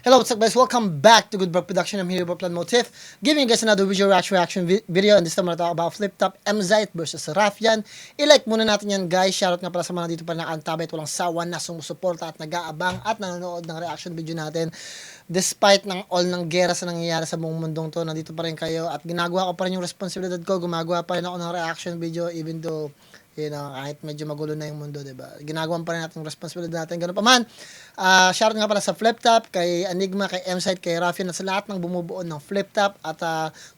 Hello, what's up guys? Welcome back to Good Brock Production. I'm here with Plan Motif, giving you guys another visual reaction video, and this time we're talking about Flip Top Mzite versus Raffian. I-like muna natin yan guys. Shoutout nga pala sa mga dito pa nakaantabay at walang sawa na sumusuporta at nag-aabang at nanonood ng reaction video natin. Despite ng all ng gera sa nangyayari sa buong mundong to, nandito pa rin kayo at ginagawa ko pa rin yung responsibilidad ko. Gumagawa pa rin ako ng reaction video even though kahit medyo magulo na yung mundo, diba? Ginagawa pa rin natin yung responsibilidad natin. Ganun pa man, shoutout nga pala sa Flip Top, kay Enigma, kay Mzite, kay Raffian, at sa lahat ng bumubuo ng Flip Top. At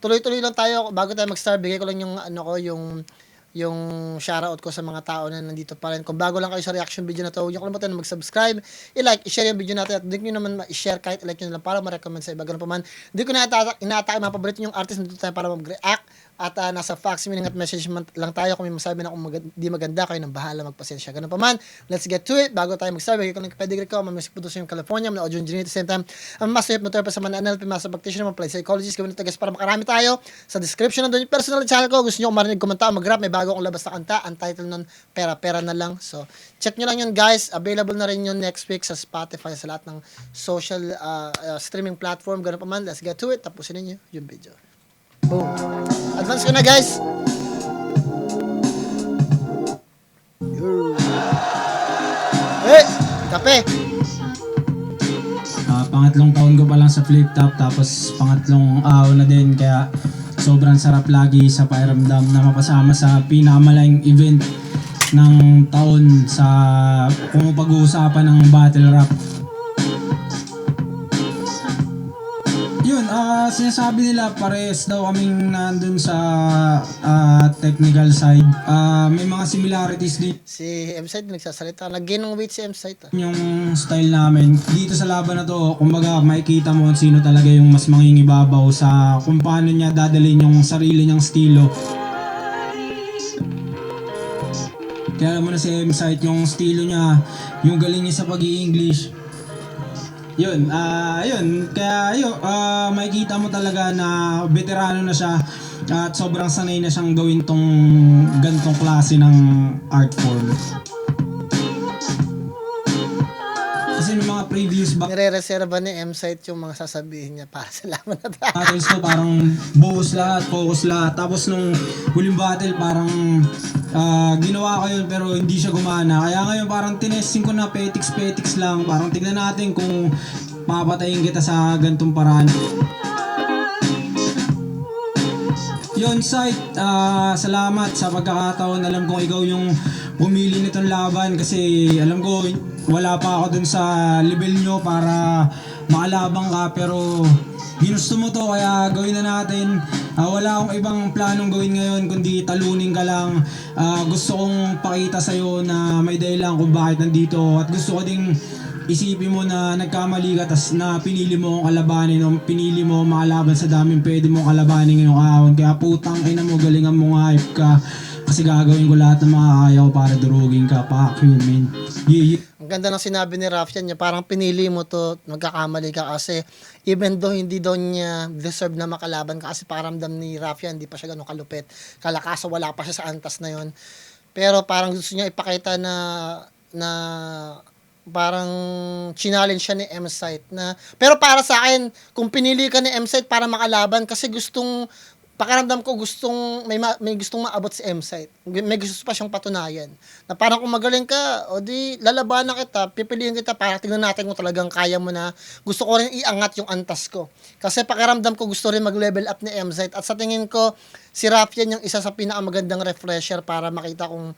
tuloy-tuloy lang tayo, bago tayo mag-start, bigay ko lang yung shoutout ko sa mga tao na nandito pa rin. Kung bago lang kayo sa reaction video na to, huwag niyo kalimutan na mag-subscribe, i-like, i-share yung video natin, at hindi nyo naman i-share kahit i-like nyo lang para ma-recommend sa iba. Ganun pa man, hindi ko na inaatake mga paborito yung artist, nandito tayo para mag-react. At nasa fax meaning at message lang tayo. Kung may masabi na kung di maganda, kayo nang bahala, magpasensya. Ganun pa man, let's get to it. Bago tayo mag-start, bigay ko ng pedigree ko, mamusik po sa yung California, mga audio engineer at the same time. Ang master motor pa sa mga NLP, mga practitioner, mga play psychologist, gawin ito guys para makarami tayo. Sa description nandun yung personal channel ko. Gusto nyo marinig, komenta, mag-rap, may bago akong labas na kanta. Ang title nun, Pera-Pera na lang. So, check nyo lang yun guys. Available na rin yun next week sa Spotify, sa lahat ng social streaming platform. Ganun pa man, let's get to it. Tapusin ninyo yung video. Boom. Advance ko na guys. Eh, kape. Pangatlong taon ko pa lang sa Flip Top, tapos pangatlong na din, kaya sobrang sarap lagi sa pakiramdam na mapasama sa pinakamalayang event ng taon sa kung pag-uusapan ng battle rap. Yun, sinasabi nila pares daw kaming nandun sa technical side. May mga similarities din Si Mzite nagsasalita. Nag-gain ng weight si Mzite. yung style namin. Dito sa laban na to, kumbaga makikita mo kung sino talaga yung mas mangingibabaw sa kung paano niya dadalhin yung sarili niyang estilo. Kaya alam mo na si Mzite, yung estilo niya, yung galing niya sa pag-i-English. Yun, makikita mo talaga na veterano na siya at sobrang sanay na siyang gawin tong gantong klase ng art form. Kasi yung mga previous Nire-reserva ni Mzite yung mga sasabihin niya para sa laban na tayo. battles ko parang buhos lahat, focus lahat. Tapos nung huling battle parang ginawa ko yun pero hindi siya gumana. Kaya ngayon parang tinesting ko na petiks lang. Parang tignan natin kung papatayin kita sa gantong paraan. Yun, Site, salamat sa pagkakataon. Alam kong ikaw yung pumili nitong laban kasi alam ko wala pa ako dun sa level nyo para makalabang ka, pero ginusto mo to kaya gawin na natin. Wala akong ibang planong gawin ngayon kundi talunin ka lang. Gusto kong pakita sa'yo na may dahilan kung bakit nandito, at gusto ko ding isipin mo na nagkamali ka tas na pinili mo ang kalabanin o pinili mo makalaban sa daming pwede mong kalabanin ngayong ahon. Kaya putang ina mo, galingan mo nga, hype ka. Kasi gagawin ko lahat ng makakaya ko para durugin ka, pa-human. Yeah. Ang ganda ng sinabi ni Raffian niya, parang pinili mo to, magkakamali ka kasi even though hindi daw niya deserve na makalaban ka kasi paramdam ni Raffian, hindi pa siya ganun kalupit. Kalakaso, wala pa siya sa antas na yon. Pero parang gusto niya ipakita na parang challenge siya ni Mzite na, pero para sa akin, kung pinili ka ni Mzite para makalaban kasi pakiramdam ko may gustong maabot si Mzite. May gusto pa siyang patunayan. Na parang kung magaling ka, o di lalabanan kita, pipiliin kita para tingnan natin kung talagang kaya mo na. Gusto ko rin iangat yung antas ko. Kasi pakiramdam ko gusto rin mag-level up ni Mzite. At sa tingin ko, si Raffian yung isa sa pinakamagandang refresher para makita kung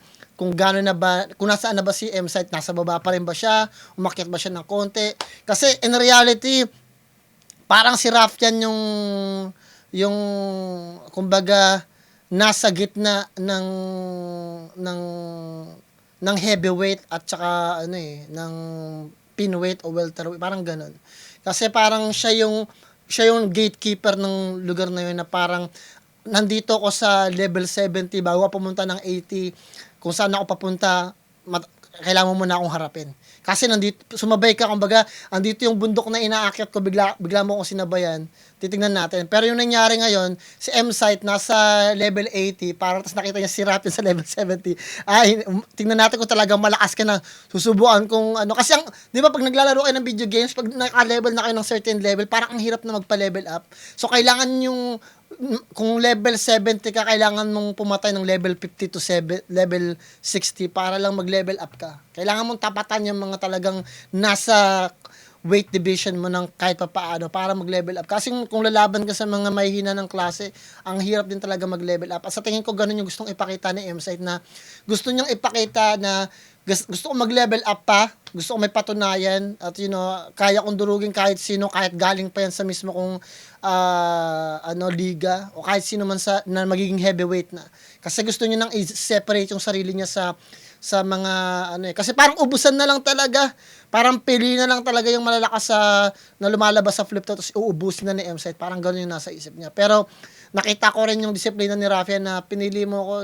gano'n na ba, kung nasaan na ba si Mzite, nasa baba pa rin ba siya, umakyat ba siya ng konti. Kasi in reality, parang si Raffian yung kumbaga nasa gitna ng heavyweight at saka ng pinweight o welterweight, parang ganun. Kasi parang siya yung gatekeeper ng lugar na yun, na parang nandito ako sa level 70 bago pumunta ng 80, kung saan ako papunta kailangan mo muna akong harapin. Kasi nandito, sumabay ka, kumbaga, andito yung bundok na inaakyat ko, bigla mo akong sinabayan, titignan natin. Pero yung nangyari ngayon, si M-Site nasa level 80, para tapos nakita niya si Rapin sa level 70. Ay, tingnan natin kung talagang malakas ka na. Susubukan kung ano. Kasi di ba pag naglalaro kayo ng video games, pag naka-level na kayo ng certain level, parang ang hirap na magpa-level up. So, kailangan yung kung level 70 ka, kailangan mong pumatay ng level 50 to level 60 para lang mag-level up ka. Kailangan mong tapatan yung mga talagang nasa weight division mo ng kahit pa paano para mag-level up. Kasi kung lalaban ka sa mga mahihina ng klase, ang hirap din talaga mag-level up. At sa tingin ko, ganun yung gustong ipakita ni M-Site na gusto niyang ipakita na gusto ko mag-level up pa, gusto ko may patunayan at kaya kong durugin kahit sino, kahit galing pa yan sa mismo kong liga o kahit sino man na magiging heavyweight na. Kasi gusto niya nang i-separate yung sarili niya sa mga kasi parang ubusan na lang talaga. Parang pili na lang talaga yung malalakas na lumalabas sa flip top tapos uubusin na ni M-Site. Parang gano'n yung nasa isip niya. Pero nakita ko rin yung disiplina ni Raffia na pinili mo ko,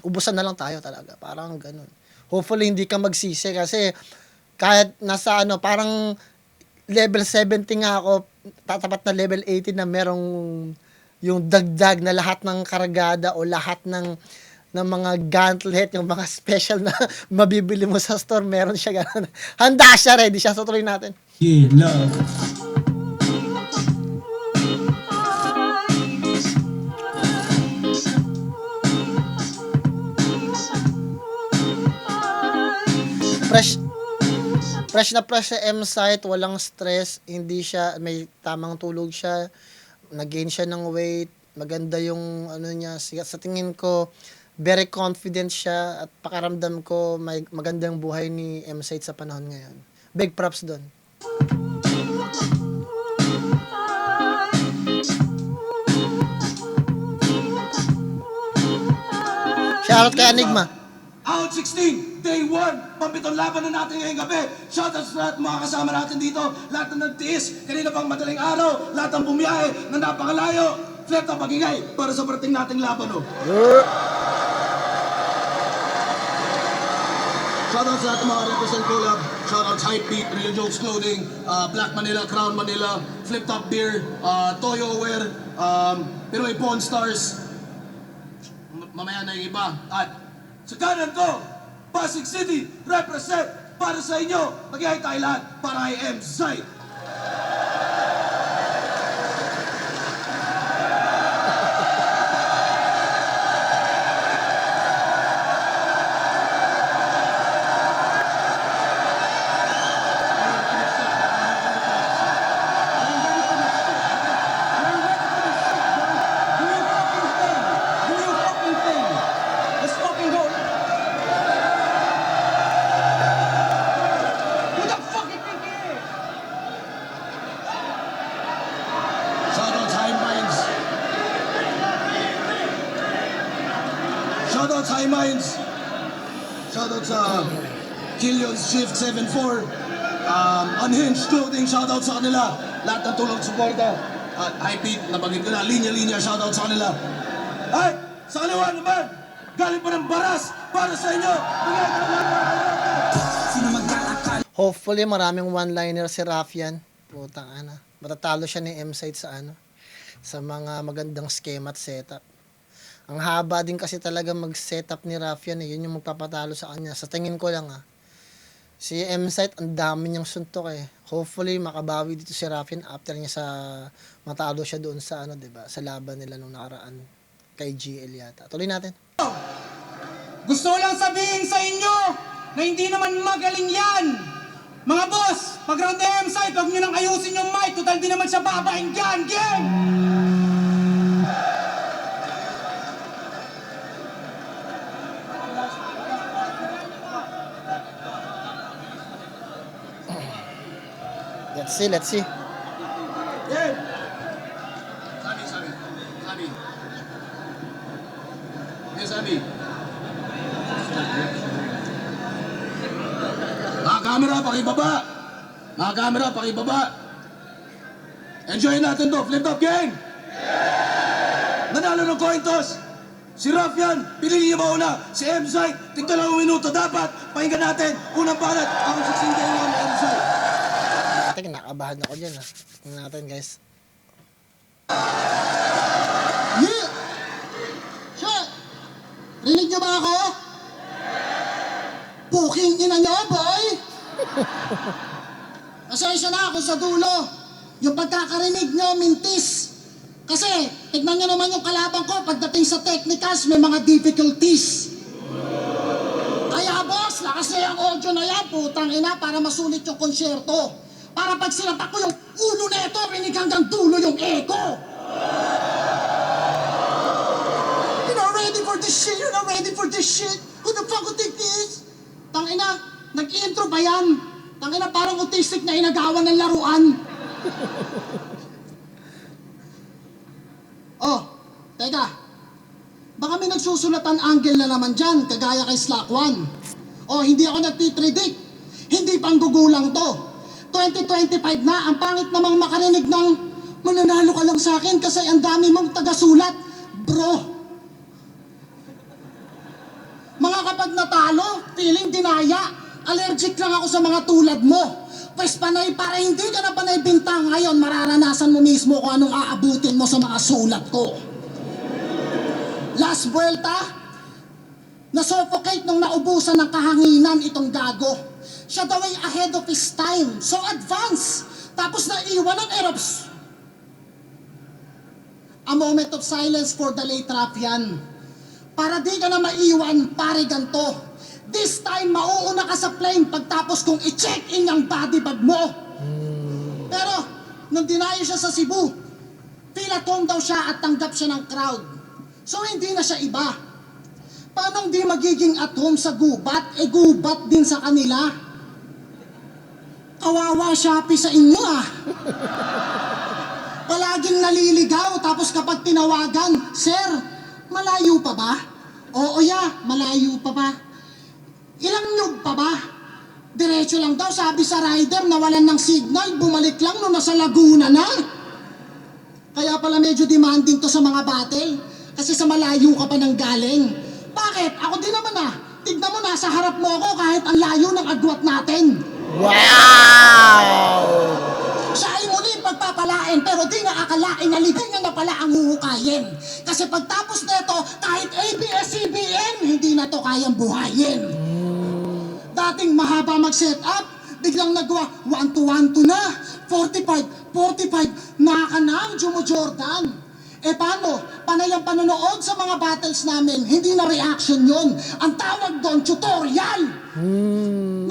ubusan na lang tayo talaga. Parang ganun. Hopefully, hindi ka magsisi kasi kahit nasa parang level 70 nga ako, tatapat na level 80 na merong yung dagdag na lahat ng karagada o lahat ng mga gauntlet, yung mga special na mabibili mo sa store, meron siya ganun. Handa siya, ready siya. So, tuloy natin. Yeah, love. Fresh sa M-Site, walang stress, hindi siya, may tamang tulog siya, nag-gain siya ng weight, maganda yung niya, sa tingin ko, very confident siya at pakiramdam ko may magandang buhay ni M-Site sa panahon ngayon. Big props doon. Shoutout kay Enigma. Out 16, day 1, pampitong laban na natin ngayong gabi. Shoutout sa lahat mga kasama natin dito, lahat na nagtiis, kanina pang madaling araw, lahat ng bumiyahe na napakalayo. Flip top magingay para sa parating nating laban. Shoutout sa lahat ng mga represent collab, shoutout Hypebeat, Real Jokes Clothing, Black Manila, Crown Manila, Flip Top Beer, Toyo Aware, Pinoy Pawn Stars, mamaya na yung iba. At sa kanan ko, Pasig City, represent para sa inyo. Mag-ihay tayo lahat para kay M-Site. Shoutout sa High Minds. Shoutout sa Killian's Shift 74. Unhinged Clothing, shoutout sa kanila. Lahat ng tulong suporta. At Hypebeat, nabanggit ko na, linya-linya, shoutout sa kanila. Ay, sa kaliwa naman, galing pa ng baras para sa inyo. Hopefully, maraming one-liner si Raffian. Putang ana. Matatalo siya ni M-Site sa mga magandang schema at setup. Ang haba din kasi talaga mag-setup ni Raffian. Yun yung magpapatalo sa kanya. Sa tingin ko lang si M-Site, ang dami niyang suntok Hopefully, makabawi dito si Raffian after niya matalo siya doon sa diba? Sa laban nila nung nakaraan kay GL yata. Tuloy natin. Gusto lang sabihin sa inyo na hindi naman magaling yan. Mga boss, pag round the M-Site, huwag nyo nang ayusin yung mic. Total di naman siya babain dyan. Game! Let's see. Yeah. Sabi. Yes, Sabi. Mga camera, pakibaba. Enjoy natin to. Flip top gang. Nanalo ng coin toss. Si Rafian, pinili niya mauna. Si Emzite, tignan lang ang minuto. Dapat, pakinggan natin. Unang balat, ang 16 kayo ng Emzite. Ate, nakabahan ako dyan ha. Tingnan natin guys. Yeah! Shit! Rinig niyo ba ako? Puking ina niyo, boy! Pasensya na ako sa dulo. Yung pagkakarinig niyo, mintis. Kasi, tignan niyo naman yung kalaban ko pagdating sa technicals, may mga difficulties. Kaya boss, nakasi ang audio na yan, putang ina, para masulit yung konsyerto. Para pag sinapak ko yung ulo na ito, rinig hanggang dulo yung echo. You're not ready for this shit, you're not ready for this shit. Who the fuck you think this? Tangina, nag-intro ba yan? Tangina, parang autistic na inagawan ng laruan. Oh, teka. Baka may nagsusulatan angle na naman dyan, kagaya kay Slack 1. Oh, hindi ako nagtitredict. Hindi panggugulang to. 2025 na, ang pangit namang makarinig ng mananalo ka lang sa akin kasi ang dami mong tagasulat. Bro. Mga kapag natalo, feeling dinaya. Allergic lang ako sa mga tulad mo. Pwes panay, para hindi ka na panay bintang ngayon, mararanasan mo mismo kung anong aabutin mo sa mga sulat ko. Last Vuelta, nasuffocate nung naubusan ng kahanginan itong gago. Siya daw ay ahead of his time, so advance. Tapos naiwan ng Erops. A moment of silence for the late Rafian. Para di ka na maiwan, pare ganto. This time, mauuna ka sa plane pagtapos kong i-check-in ang body bag mo. Pero, nung dinayo siya sa Cebu, feel at home daw siya at tanggap siya ng crowd. So, hindi na siya iba. Paano di magiging at home sa gubat? E gubat din sa kanila. Kawawa Shopee sa inyo ah. Palaging naliligaw, tapos kapag tinawagan, Sir, malayo pa ba? Oo ya, malayo pa ba? Ilang nyug pa ba? Diretso lang daw, sabi sa rider, nawalan ng signal, bumalik lang nung nasa Laguna na. Kaya pala medyo demanding to sa mga battle, kasi sa malayo ka pa nang galing. Bakit? Ako din naman ah. Tignan mo, nasa harap mo ako kahit ang layo ng agwat natin. Wow! Siya ay muli pagpapalain, pero di nga akalain na libingan na pala ang huhukayin. Kasi pagtapos nito, kahit ABS-CBN, hindi na to kayang buhayin. Dating mahaba mag-set up, biglang nagawa 1-2-1-2 na, 45, nakakanang Jumo Jordan. Eh paano? Panay ang panonood sa mga battles namin, hindi na reaction yon. Ang tawag doon, tutorial.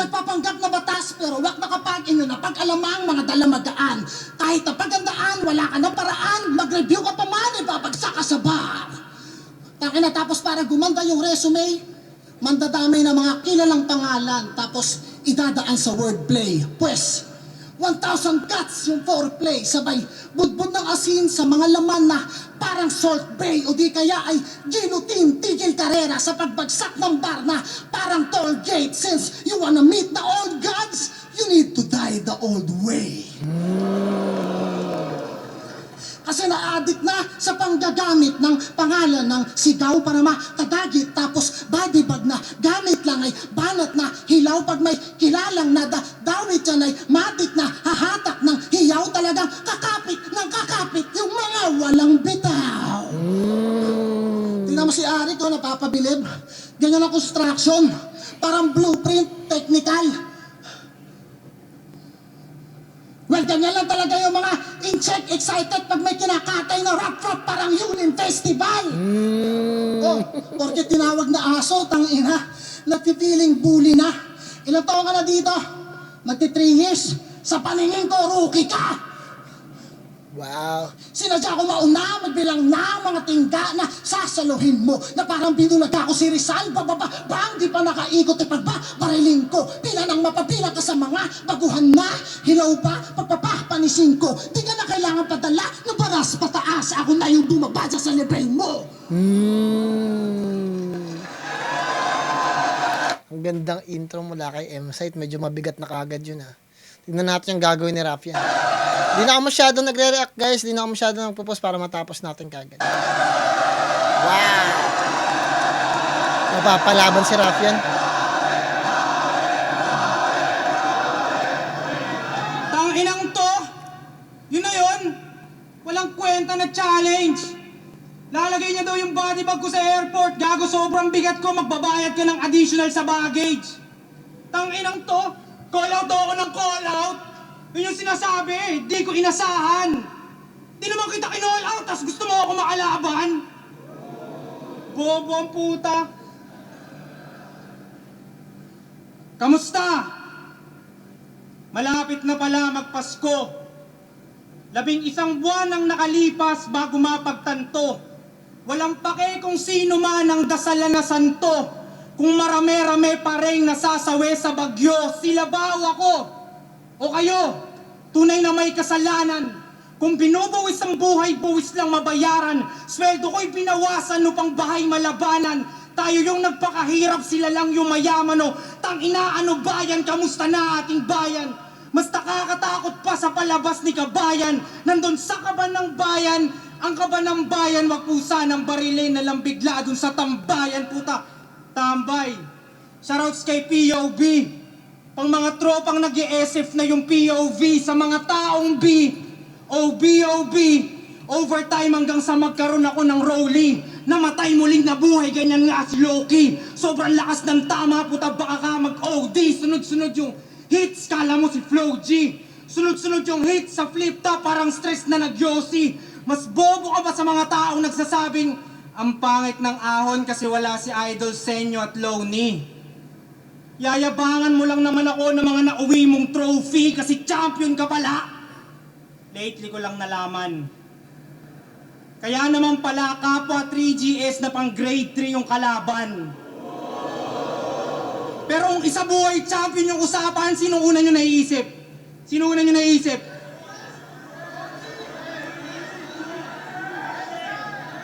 Nagpapanggap na batas pero wak nakapag inyo na pag-alamang mga dalamagaan. Kahit na pagandaan, wala ka ng paraan, mag-review ka pa man, ibabagsak ka sa bar. Taki na tapos para gumanda yung resume, mandadamay ng mga kilalang pangalan, tapos idadaan sa wordplay. Pwes, 1,000 cuts yung foreplay, sabay budbud ng asin sa mga laman na parang Salt Bay o di kaya ay ginutin tigil karera sa pagbagsak ng bar na parang toll gate. Since you wanna meet the old gods, you need to die the old way. Kasi na-addict na sa panggagamit ng pangalan ng sigaw para makadagit. Tapos body bag na gamit lang ay banat na hilaw. Pag may kilalang na dawit yan ay matik na hahatak ng hiyaw. Talagang kakapit ng kakapit yung mga walang bitaw. Tingnan mo si Ari ko, napapabilib. Ganyan ang construction. Parang blueprint, technical. Well, ganyan lang talaga yung mga in-check excited pag may kinakatay na rap-rap parang Yunin Festival. Oh, porque tinawag na aso, tangina, nagpipiling bully na. Ilang taon ka na dito? Magti 3 years. Sa paningin ko, rookie ka. Wow. Sinadya ko mauna, magbilang na mga tingga na sasaluhin mo na parang binulag ako si Rizal, bang di pa nakaikot bariling ko, pila nang mapapila ka sa mga baguhan na, hilaw pa, pagpapapanisin ko, di ka na kailangan padala, na paras pataas, ako na yung bumabadya sa level mo. Ang gandang intro mula kay Emzite, medyo mabigat na kagad yun ha. Tignan natin yung gagawin ni Rafian. Di na ako masyado nagre-react guys, di na ako masyado nagpo-post para matapos natin kagad. Wow! mapapalaban si Raffian. Tanginang to, yun na yun. Walang kwenta na challenge. Lalagay niya daw yung body bag ko sa airport. Gago, sobrang bigat ko. Magbabayad ka ng additional sa baggage. Tanginang to, call out ako ng call out. Yun yung sinasabi, di ko inasahan. Di naman kita kinall out, tas gusto mo ako makalaban. Bobo ang puta. Kamusta? Malapit na pala magpasko. 11 buwan ang nakalipas bago mapagtanto. Walang pake kung sino man ang dasalan na santo. Kung marami-rami pa rin nasasawi sa bagyo, sila ba o ako? O kayo? Tunay na may kasalanan. Kung binubuwis ang buhay, buwis lang mabayaran. Sweldo ko'y binawasan upang bahay malabanan. Tayo yung nagpakahirap, sila lang yung mayaman. O tangina, ano bayan, kamusta na ating bayan? Mas nakakatakot pa sa palabas ni kabayan. Nandun sa kaban ng bayan, ang kaban ng bayan, wag po sanang barilin na lang bigla dun sa tambayan, puta. Tambay. Shoutouts kay POV. Pang mga tropang nag-i-SF na yung POV sa mga taong B. OB. Overtime hanggang sa magkaroon ako ng Rolly. Namatay muling nabuhay, ganyan nga si Loki. Sobrang lakas ng tama, puta, baka ka mag-OD. Sunod-sunod yung hits, kala mo si Flo G. Sunod-sunod yung hits sa flip top, parang stress na nagyosi. Mas bobo ka ba sa mga taong nagsasabing, ang pangit ng ahon kasi wala si Idol Senyo at Loney. Yayabangan mo lang naman ako ng mga nauwi mong trophy kasi champion ka pala. Lately ko lang nalaman. Kaya naman pala kapwa 3GS na pang grade 3 yung kalaban. Pero kung isa buhay champion yung usapan, sino una nyo naiisip? Sino una nyo naiisip?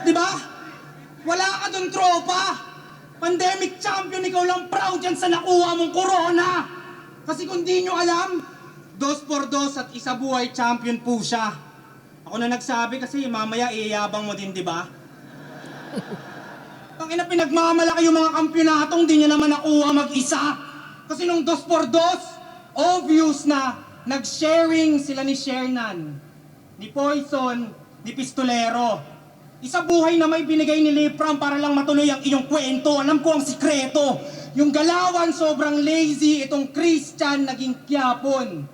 Diba? Wala ka dun tropa. Pandemic champion, ikaw lang proud yan sa nakuha mong corona. Kasi kung di nyo alam, 2x2 at isa buhay champion po siya. Ako na nagsabi kasi mamaya iyayabang mo din, di ba? Ang ina, pinagmamalaki yung mga kampyonatong di niya naman nakuha mag-isa. Kasi nung 2x2, obvious na nag-sharing sila ni Shernan, ni Poison, ni Pistolero. Isa buhay na may binigay ni Lipram para lang matuloy ang iyong kwento. Alam ko ang sikreto. Yung Galawan sobrang lazy, itong Christian naging Quiapon.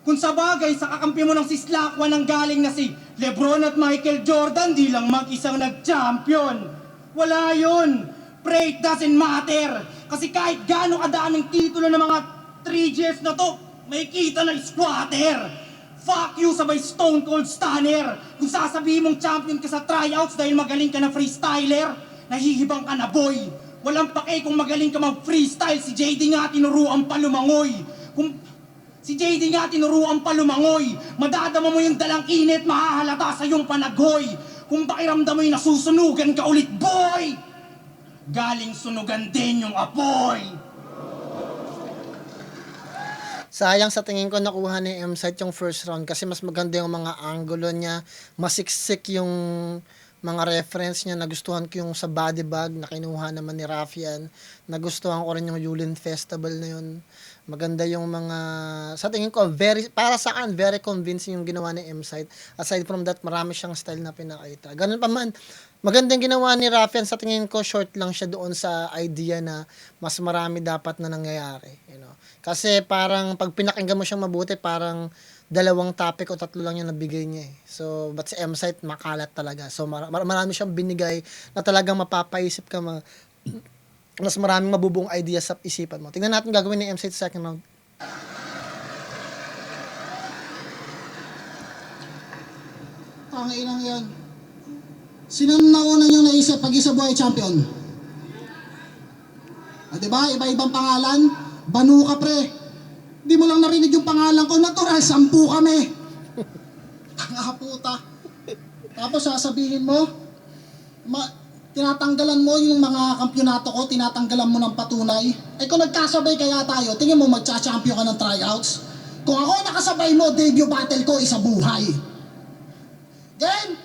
Kung sa bagay, sa kakampi mo ng Sislakwan ang galing na si Lebron at Michael Jordan, di lang mag-isang nag-champion. Wala yun. Pray, it doesn't matter. Kasi kahit gaano kadaming titulo ng mga 3Gs na to, may kita na squatter. Fuck you sabay Stone Cold Stunner. Kung sasabihin mong champion ka sa tryouts dahil magaling ka na freestyler, nahihibang ka na boy. Walang pake kung magaling ka mag-freestyle, si JD nga tinuruan pa lumangoy. Kung si JD nga tinuruan pa lumangoy, madadama mo yung dalang init, mahahalata sa iyong panagoy. Kung pakiramdam mo yung nasusunugan ka ulit, boy! Galing sunugan din yung apoy. Sayang sa tingin ko nakuha ni M-Site yung first round kasi mas maganda yung mga angulo niya, masiksik yung mga reference niya. Nagustuhan ko yung sa body bag na kinuha naman ni Raffian. Nagustuhan ko rin yung Yulin Festival na yun. Maganda yung mga, sa tingin ko, para sa akin, very convincing yung ginawa ni M-Site. Aside from that, marami siyang style na pinakita. Ganun pa man, magandang ginawa ni Raffian. Sa tingin ko, short lang siya doon sa idea na mas marami dapat na nangyayari. You know? Kasi parang, pag pinakinggan mo siyang mabuti, parang 2 topic o 3 lang yung nabigay niya. So, but si M-Site, makalat talaga. So, marami siyang binigay na talagang mapapaisip ka mas maraming mabubuong ideas sa isipan mo. Tingnan natin gagawin ni M-Site sa second round. Pangilang yan. Sino nauna niyong naisip pag isa buhay champion? Diba? Iba-ibang pangalan. Banu ka pre. Di mo lang narinig yung pangalan ko. Natural, 10 kami. Tanga puta. Tapos sasabihin mo, tinatanggalan mo yung mga kampyonato ko, tinatanggalan mo ng patunay. Eh kung nagkasabay kaya tayo, tingin mo magcha-champion ka ng tryouts? Kung ako nakasabay mo, debut battle ko, isa buhay. Game!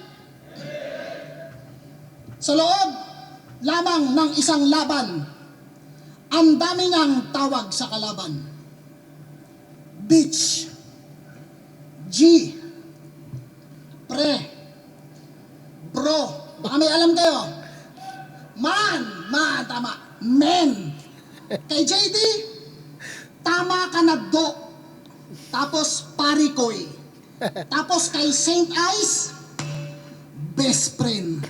Sa loob, lamang ng isang laban, ang dami niyang tawag sa kalaban. Bitch, G, pre, bro, baka may alam kayo. Man, tama, men. Kay JD, tama ka na do. Tapos parikoy. Tapos kay Saint Ice, best friend.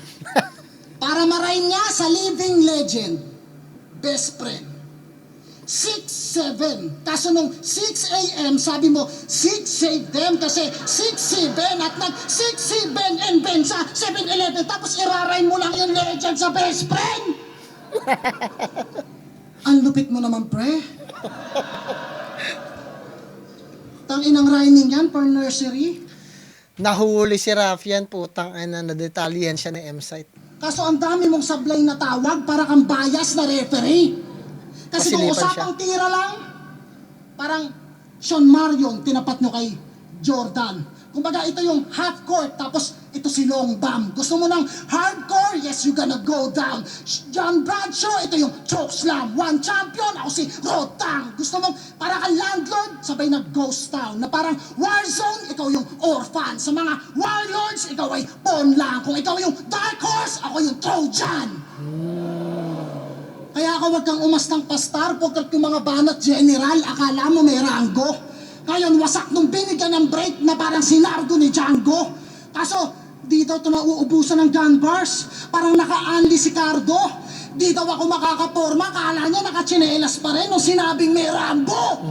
Para maray niya sa living legend, best friend. 6-7. Kaso nung 6 a.m. sabi mo, 6 save them kasi 6-7 at nag-6-7 and Ben sa 7-Eleven. Tapos iraray mo lang yung legend sa best friend. Ang lupit mo naman, pre. Tanginang rhyming yan for nursery. Nahuli si Rafian, putang ina, nadetalyan siya ng M-Site. Kaso ang dami mong sablay na tawag para kang bias na referee. Kasi kung Pasilipan usapang tira lang, parang Sean Marion, tinapat nyo kay Jordan. Kumbaga ito yung half court, tapos ito si Long Bam. Gusto mo ng hardcore? Yes, you gonna go down. John Bradshaw, ito yung choke slam. One champion, ako si Rotang. Gusto mo para kang landlord, sabay na ghost town. Na parang Warzone, ikaw yung orphan. Sa mga warlords, ikaw ay pawn lang. Kung ikaw yung dark horse, ako yung Trojan. Kaya ka wag kang umastang pastar, pagkat yung mga banat general, akala mo may ranggo. Ngayon, wasak nung binigyan ng break na parang sinardo ni Django. Kaso, di daw ito nauubusan ng gun bars. Parang naka-unli si Cardo. Di daw ako makakaporma, kala niya nakachinelas pa rin nung sinabing may Rambo.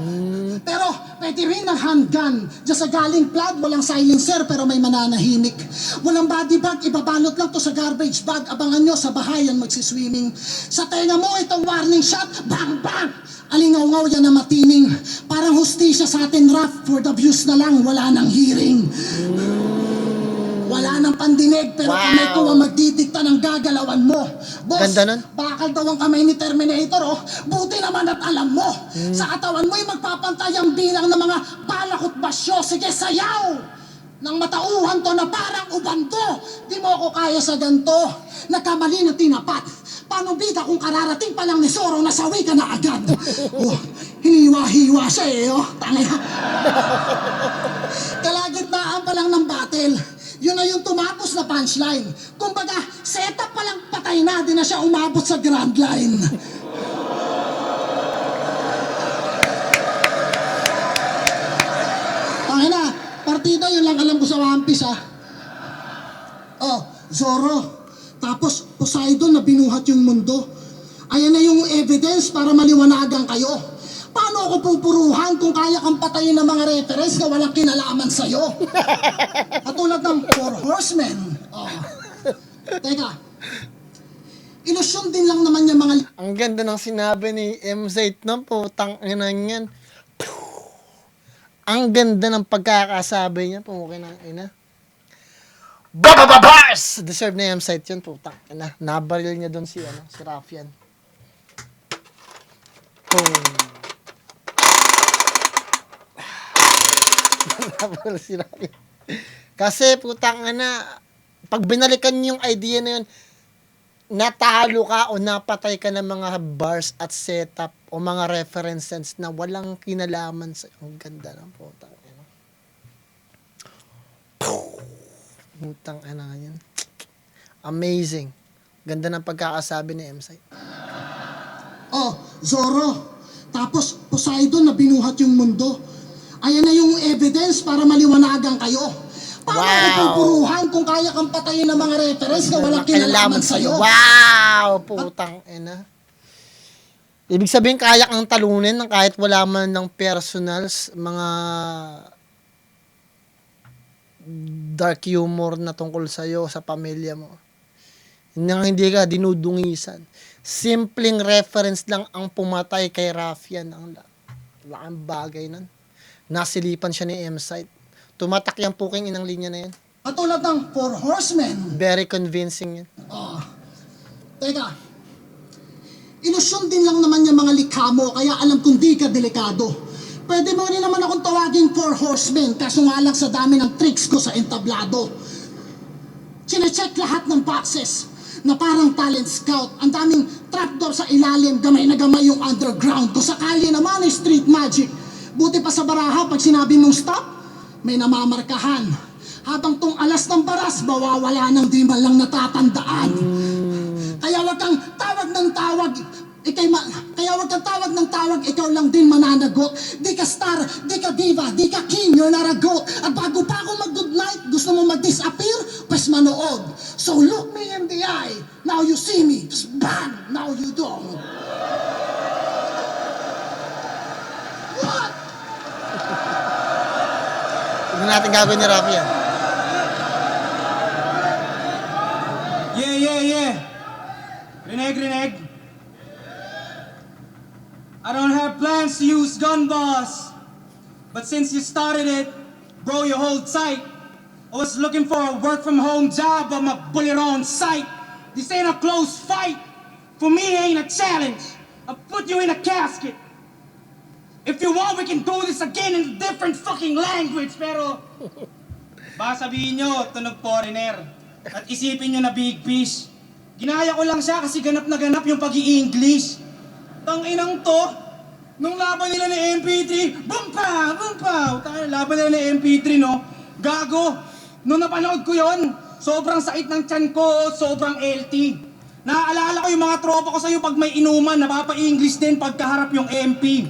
Pero, pwede rin ng handgun. Diyan sa galing plug, walang silencer pero may mananahimik. Walang body bag, ibabalot lang to sa garbage bag. Abangan nyo sa bahayan magsiswimming. Sa tenga mo, itong warning shot, bang bang! Alingaw-ngaw yan na matining. Parang hustisya sa atin rap, for the views na lang, wala nang hearing. Wala nang pandinig, pero Wow. kamay ko ang magdidikta ng gagalawan mo. Boss, Ganda nun. bakal daw ang kamay ni Terminator, oh. Buti naman at alam mo. Sa katawan mo yung magpapantay ang bilang ng mga balakot basyo. Sige, sayaw! Nang matauhan to na parang ubando. Di mo ako kaya sa ganto. Nagkamali na tinapat. Paano bida kung kararating pa lang ni Zoro, nasawi ka na agad? Oh, hiniwa-hiwa siya eh, oh. Tangina. Kalagitnaan pa lang ng battle. Yun na yung tumapos na punchline. Kumbaga, setup pa lang patay na, di na siya umabot sa grand line. Tangina, partida yun lang alam ko sa One Piece, ha. Oh, Zoro. Tapos, Poseidon na binuhat yung mundo. Ayan na yung evidence para maliwanagan kayo. Paano ako pupuruhan kung kaya kang patayin ng mga reference na walang kinalaman sa'yo? Katulad ng Four Horsemen. Oh. Teka, ilusyon din lang naman yung mga... Ang ganda ng sinabi ni M-Site, no? Putang ina niyan. Ang ganda ng pagkakasabi niya, pumukin ng ina. Bars! Deserve na M-Site yun, putang ina. Nabaril niya doon si Rafian. Nabaril si Rafian. Kasi putang ina, pag binalikan niyo yung idea na yun, natalo ka o napatay ka ng mga bars at setup o mga references na walang kinalaman sa ang ganda ng putang ina. Putang ina yan. Amazing. Ganda ng pagkakasabi ni M-Site. Oh, Zoro. Tapos, Poseidon na binuhat yung mundo. Ayan na yung evidence para maliwanagan kayo. Paano ako pupuruhan kung kaya kang patayin ng mga reference na walang kinalaman sa'yo? Wow! Putang ina. Ibig sabihin, kaya kang talunin ng kahit wala man ng personals, mga dark humor na tungkol sa'yo, sa pamilya mo. Nang hindi ka dinudungisan. Simpleng reference lang ang pumatay kay Rafian. Ang laking bagay nun. Nasilipan siya ni M-Site. Tumatak yung puking inang linya na yan. Katulad ng Four Horsemen. Very convincing yan. Oh. Teka. Ilusyon din lang naman yung mga likha mo, kaya alam kong di ka delikado. Pwede mo rin naman akong tawagin Four Horsemen, kaso nga lang sa dami ng tricks ko sa entablado. Sinecheck lahat ng boxes. na parang talent scout. Ang daming trapdoor sa ilalim, gamay na gamay yung underground. Kung sakali naman ay street magic. Buti pa sa baraha, pag sinabi mong stop, may namamarkahan. Habang tong alas ng baras, mawawala ng di man lang natatandaan. Kaya wag kang tawag ng tawag, kaya wag kang tawag ng tawag, ikaw lang din mananagot. Di ka star, di ka diva, di ka king, you're not a goat. At bago pa ako mag-good night, gusto mo mag-disappear? Pues manood. So look me in the eye, now you see me. Bang! Now you don't. What? Huwag natin gagawin ni Rafi yan. Yeah. Reneg. I don't have plans to use gun, boss. But since you started it, bro, you hold tight. I was looking for a work-from-home job, I'm a bullet on sight. This ain't a close fight. For me, it ain't a challenge. I'll put you in a casket. If you want, we can do this again in a different fucking language, pero... Baka sabihin nyo, tunog foreigner. At isipin nyo na big fish. Ginaya ko lang siya kasi ganap na ganap yung pag-i-English. Tanginang to, nung laban nila ni MP3, bumpa! Laban nila ni MP3, no? Gago! Nung napanood ko yon, sobrang sakit ng tiyan ko, sobrang LT. Naaalala ko yung mga tropa ko sa'yo pag may inuman, napapa-English din pagkaharap yung MP.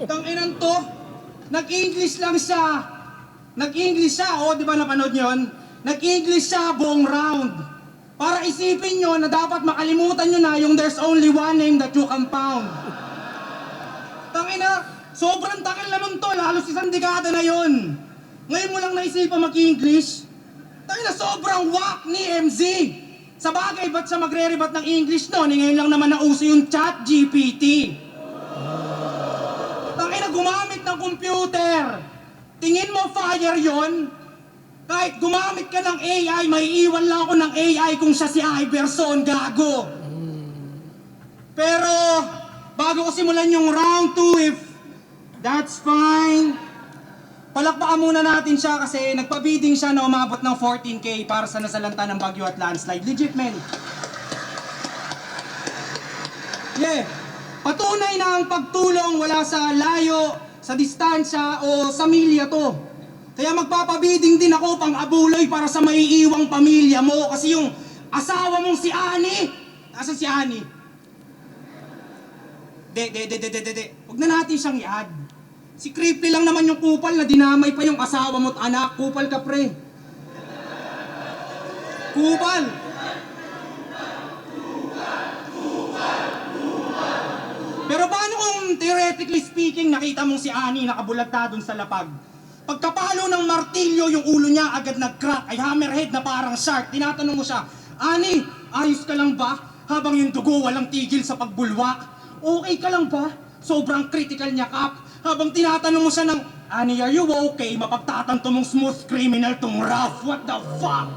Tanginang to, nag-English lang siya. Di ba napanood nyo yun? Nag-English siya buong round. Para isipin nyo na dapat makalimutan nyo na yung there's only one name that you can pound. Tangina, sobrang takil na nun to, lalo si Sandikata na yun. Ngayon mo lang naisipan mag-English? Tangina, sobrang whack ni MZ. Sa bagay, ba't siya magre-rebat ng English noon? Ngayon lang naman nauso yung chat GPT. Tangina, gumamit ng computer. Tingin mo fire yon? Kahit gumamit ka ng AI, may iwan lang ako ng AI kung siya si Iverson, gago. Pero, bago ko simulan yung round 2, if that's fine, palakpakan muna natin siya kasi nagpa-bidding siya na umabot ng 14K para sa nasalanta ng bagyo at landslide. Legit, men. Yeah. Patunay na ang pagtulong wala sa layo, sa distansya o sa milya to. Kaya magpapabiding din ako pang abuloy para sa maiiwang pamilya mo. Kasi yung asawa mong si Ani, nasa si Ani? Huwag na natin siyang i-add. Si creepy lang naman yung kupal na dinamay pa yung asawa mo't anak. Kupal ka, pre. Kupal. Pero paano kung theoretically speaking nakita mong si Ani nakabulagta dun sa lapag? Pagkapalo ng martilyo, yung ulo niya agad nag-crack, ay hammerhead na parang shark. Tinatanong mo siya, Ani, ayos ka lang ba? Habang yung dugo walang tigil sa pagbulwak. Okay ka lang ba? Sobrang critical niya, Kap. Habang tinatanong mo siya ng, Ani, are you okay? Mapagtatanto mong smooth criminal tong rough. What the fuck?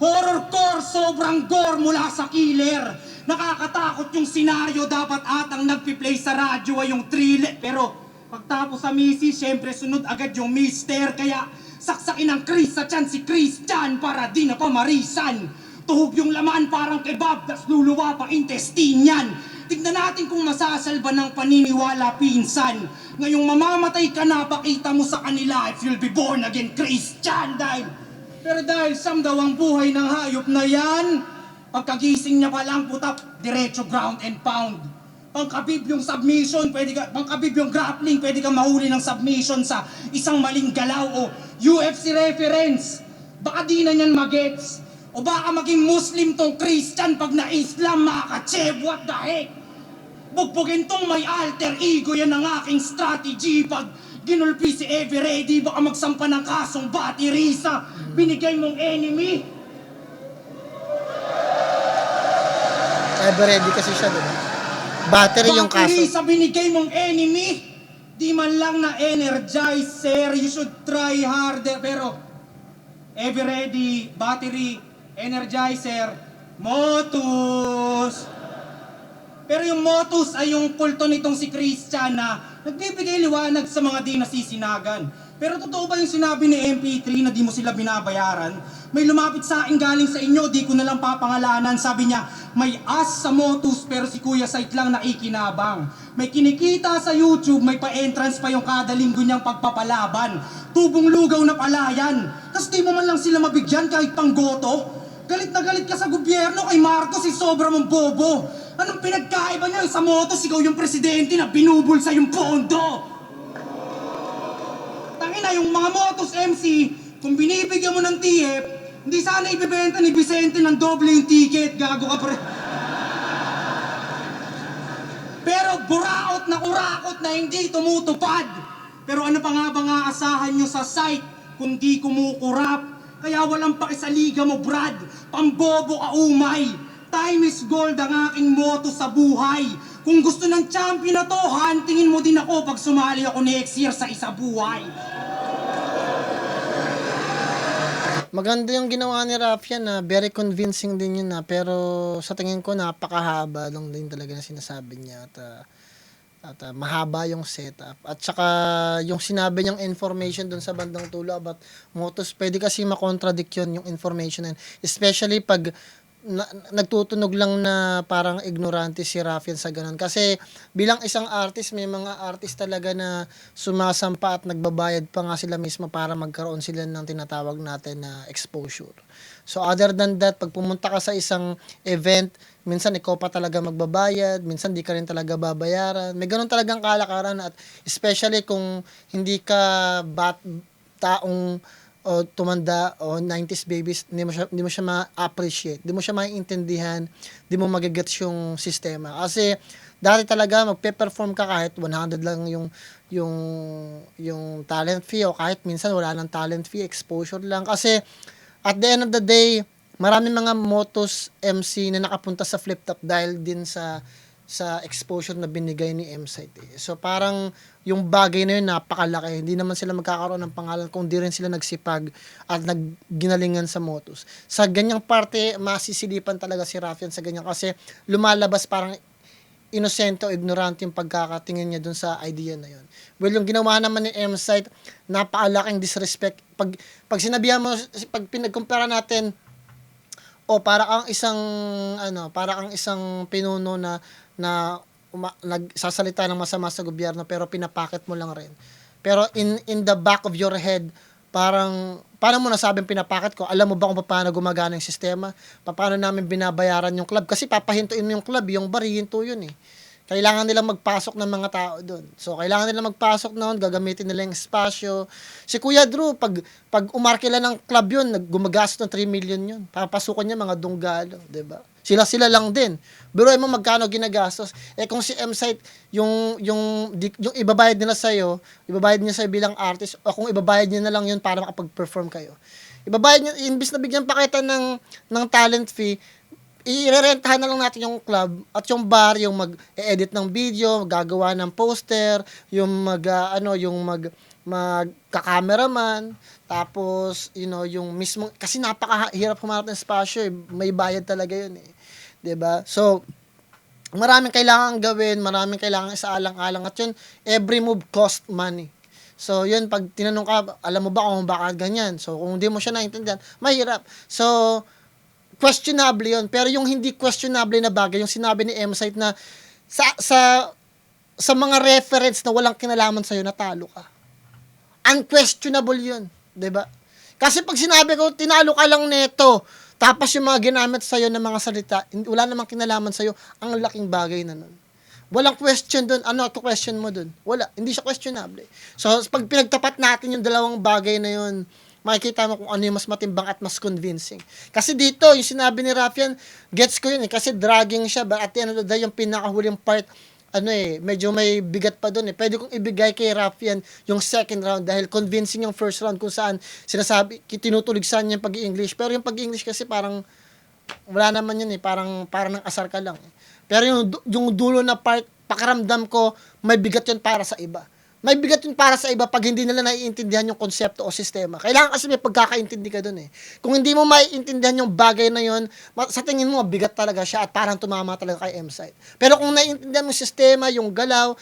Horrorcore, sobrang gore mula sa killer. Nakakatakot yung senaryo, dapat atang nagpi-play sa radyo ay yung thriller. Pero pagtapos sa misis, syempre sunod agad yung mister. Kaya saksakin ng Chris sa tiyan si Christian para di na pamarisan. Tuhog yung laman parang kebab, tas luluwa pa intestine yan. Tignan natin kung masasalba ng paniniwala pinsan. Ngayong mamamatay ka na, pakita mo sa kanila if you'll be born again Christian. Pero dahil Sam daw ang buhay ng hayop na yan, pagkagising niya pa lang putap, diretso ground and pound. Pangkabib yung submission, pangkabib yung grappling, pwede kang mahuli ng submission sa isang maling galaw o UFC reference. Baka di na niyan magets. O baka maging Muslim tong Christian pag na-Islam, makakacheb, what the heck? Bugbugin tong may alter ego, yan ang aking strategy. Pag ginulpi si Everready, baka magsampa ng kasong batirisa. Binigay mong enemy. Everready kasi siya, diba? Battery yung kaso. Battery sa binigay mong enemy. Di man lang na energize, sir. You should try harder. Pero, Everready, battery, energizer, Motus. Pero yung Motus ay yung kulto nitong si Christian na nagbibigay liwanag sa mga di nasisinagan. Pero totoo ba yung sinabi ni MP3 na di mo sila binabayaran? May lumapit sa akin galing sa inyo, di ko na lang papangalanan. Sabi niya, may as sa Motus pero si Kuya Sight lang nakikinabang. May kinikita sa YouTube, may pa-entrance pa yung kada linggo niyang pagpapalaban. Tubong lugaw na palayan. Tapos di mo man lang sila mabigyan kahit panggoto. Galit na galit ka sa gobyerno kay Marcos, sobra mong bobo. Anong pinagkaiba niyo? Sa Motus, ikaw yung presidente na binubulsa yung pondo. Tangina, yung mga Motus MC, kung binibigyan mo ng TF, hindi sana ibebenta ni Vicente ng doble yung ticket. Gago ka pre. Pero buraot na urakot na hindi tumutupad. Pero ano pa nga ba nga asahan nyo sa site kung di kumukurap? Kaya walang pakisaliga mo, Brad. Pambobo ka umay. Time is gold ang aking motto sa buhay. Kung gusto ng champion na to, hantingin mo din ako pag sumali ako next year sa isa buhay. Maganda yung ginawa ni Rafian na very convincing din yun na, pero sa tingin ko napakahaba lang din talaga na sinasabi niya at mahaba yung setup. At saka yung sinabi niyang information dun sa bandang tulo about Motus, pwede kasi makontradict yun yung information na yun. Especially pag nagtutunog lang na parang ignorante si Rafian sa ganun. Kasi bilang isang artist, may mga artist talaga na sumasampa at nagbabayad pa nga sila mismo para magkaroon sila ng tinatawag natin na exposure. So other than that, pag pumunta ka sa isang event, minsan ikaw pa talaga magbabayad, minsan di ka rin talaga babayaran. May ganun talagang kalakaran at especially kung hindi ka taong o tumanda o 90s babies, hindi mo siya ma-appreciate, hindi mo siya maiintindihan, hindi mo magigets yung sistema. Kasi dati talaga magpe-perform ka kahit 100 lang yung talent fee o kahit minsan wala nang talent fee, exposure lang. Kasi at the end of the day, maraming mga Motus MC na nakapunta sa Flip Top dahil din sa exposure na binigay ni M-Site. So parang yung bagay na yun napakalaki. Hindi naman sila magkakaroon ng pangalan kung di rin sila nagsipag at nagginalingan sa Motus. Sa ganyang parte, masisilipan talaga si Rafian sa ganyan kasi lumalabas parang inosente o ignorante yung pagkakatingin niya dun sa idea na yun. Well, yung ginawa naman ni M-Site, napakalaking disrespect. Pag sinabihan mo, pag pinagkumpara natin, para kang isang pinuno na nagsasalita ng masama sa gobyerno pero pinapakit mo lang rin. Pero in the back of your head, parang paano mo nasabing pinapakit ko? Alam mo ba kung paano gumagana yung sistema? Paano namin binabayaran yung club? Kasi papahintuin mo yung club, yung bar, hinto yun eh. Kailangan nilang magpasok ng mga tao doon. So, kailangan nilang magpasok noon, gagamitin nila yung espasyo. Si Kuya Drew, pag umarkila ng club yun, gumagastos ng 3 million yun. Papasukan niya mga dunggalo, diba? Sila lang din. Pero mo magkano ginagastos. Kung si M-Site, yung ibabayad nila sa'yo, ibabayad niya sa'yo bilang artist, o kung ibabayad niya na lang yun para makapag-perform kayo. Ibabayad niya, imbis na bigyan pa kita ng talent fee, irerentahan na lang natin yung club at yung bar, yung mag-edit ng video, gagawa ng poster, yung magka-cameraman, tapos, yung mismo, kasi napakahirap humarap ng spasyo, may bayad talaga yun eh. 'Di ba? So, maraming kailangan gawin, maraming kailangan isaalang-alang at yun, every move cost money. So, yun, pag tinanong ka, alam mo ba kung bakit ganyan? So, kung hindi mo siya naintindihan, mahirap. So, questionable yun. Pero yung hindi questionable na bagay, yung sinabi ni M-Site na sa mga reference na walang kinalaman sa'yo, natalo ka. Unquestionable yun. 'Di ba? Kasi pag sinabi ko, tinalo ka lang neto, tapos yung mga ginamit sa'yo ng mga salita, wala namang kinalaman sa'yo, ang laking bagay na nun. Walang question dun. Ano question mo dun? Wala. Hindi siya questionable. So, pag pinagtapat natin yung dalawang bagay na yun, makikita mo kung ano yung mas matimbang at mas convincing. Kasi dito, yung sinabi ni Rafian, gets ko yun eh, kasi dragging siya, but at the end of the day, yung pinakahuling part, medyo may bigat pa dun eh. Pwede kong ibigay kay Rafian yung second round dahil convincing yung first round kung saan sinasabi, tinutuligsan niya yung pag-i-English. Pero yung pag-i-English kasi parang, wala naman yun eh, parang nang asar ka lang eh. Pero yung dulo na part, pakaramdam ko, may bigat yun para sa iba. may bigat yun para sa iba pag hindi nila naiintindihan yung konsepto o sistema. Kailangan kasi may pagkakaintindi ka dun eh. Kung hindi mo maiintindihan yung bagay na yun, sa tingin mo, bigat talaga siya at parang tumama talaga kay M-Site. Pero kung naiintindihan mo yung sistema, yung galaw,